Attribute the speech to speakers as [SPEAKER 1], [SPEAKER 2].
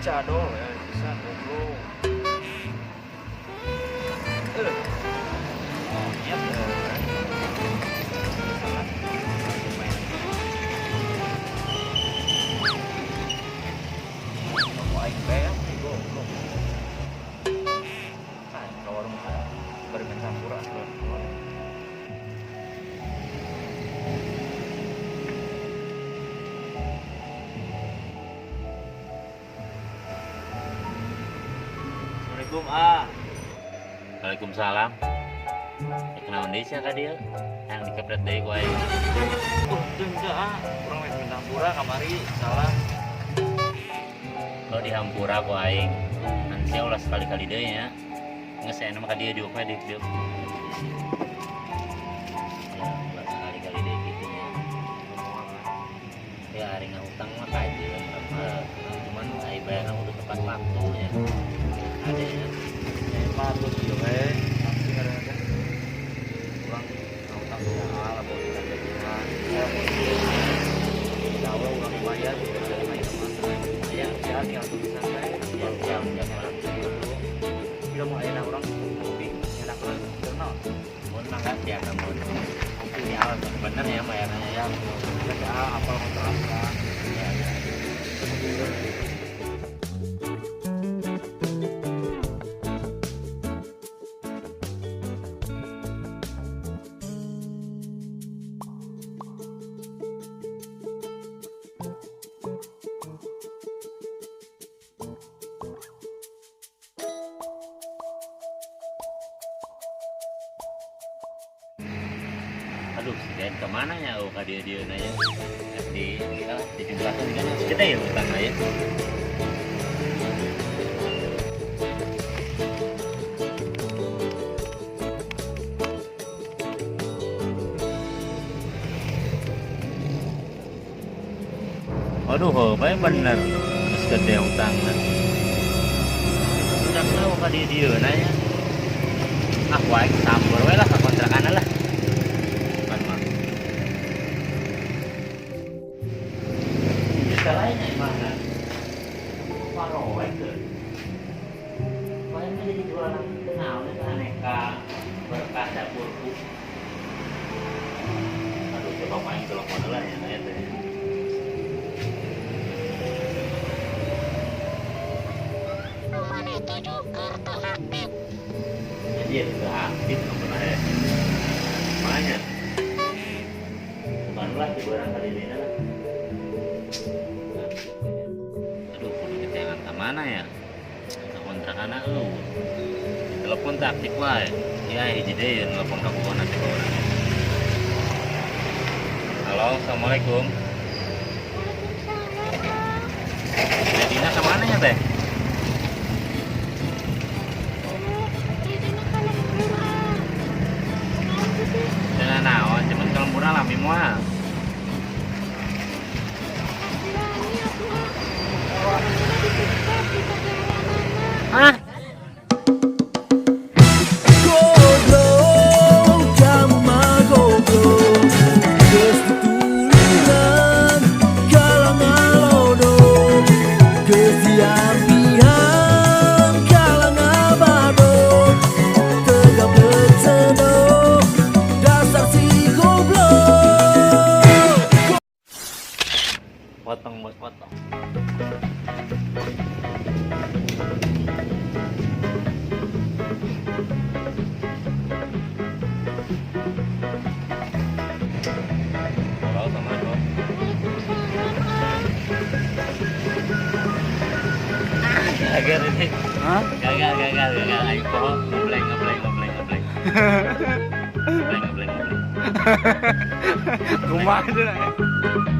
[SPEAKER 1] cadol ya bisa goblok. Oh, iya. Kamu aing beak goblok. Ah, ke warung bermain campur asal. Assalamualaikum ah.
[SPEAKER 2] Waalaikumsalam. Kenal Indonesia kah dia? Yang dikepret dari gue.
[SPEAKER 1] Itu enggak ah, kurang main bintang pura kamari salah.
[SPEAKER 2] Kalau di Hampura ku aing. Nanti ulah sekali-kali deh ya. Ngesein sama dia di opedik dia. Ya, ulah sekali-kali deh gitu ya. Ya hari ngutang mah kaji lah. Cuman aing bayarnya udah tepat waktunya. Ada ya.
[SPEAKER 1] Patut juga nanti kadang-kadang kurang ngutang mahal atau tidak jadian. Ya Allah uang bayar juga dari main teman. Ya hati-hati atau bisa saya. Ya tidak mau enak orang kopi enak lah kenal.
[SPEAKER 2] Mun mangga ya namun. Ini awal bener ya bayarnya ya.
[SPEAKER 1] Kita apal kontrakan.
[SPEAKER 2] Ya. Aduh, si Dan kemana ya? Oh, dia nanya. Di belakang kan kita ya utang aja. Aduh, baik bener. Terus gede utang kan. Udah tahu ka dia nanya. Aku aing sambur we lah ka kontrakan lah. Lainnya mana? Paroy ke? Paling jadi jualan kenal itu aneka berkah dapurku. Aduh, coba main telepon dulu ya, nanya teh.
[SPEAKER 3] Nomor itu juga aktif.
[SPEAKER 2] Jadi ya sudah aktif nomornya ya. Makanya. Bukanlah di barang kali ini lah. Mana ya? Kontrakan lu. Telepon tak aktif wae. Ya hiji deui telepon ka gua nanti ke orang. Halo, assalamualaikum. Dina kemana ya teh? Dengan naon, cuman kalau murah lah moal. Hah?
[SPEAKER 4] Goblok, kamu mah goblok. Keseturunan kalangan lodok. Kesian pihak kalangan badok. Tegap bercendok, dasar si goblok.
[SPEAKER 2] Potong buat potong. Halo, assalamualaikum. Gagal ini.
[SPEAKER 1] Hah?
[SPEAKER 2] Gagal. Ayo pohon ngebleng.
[SPEAKER 1] Kumaha tuh?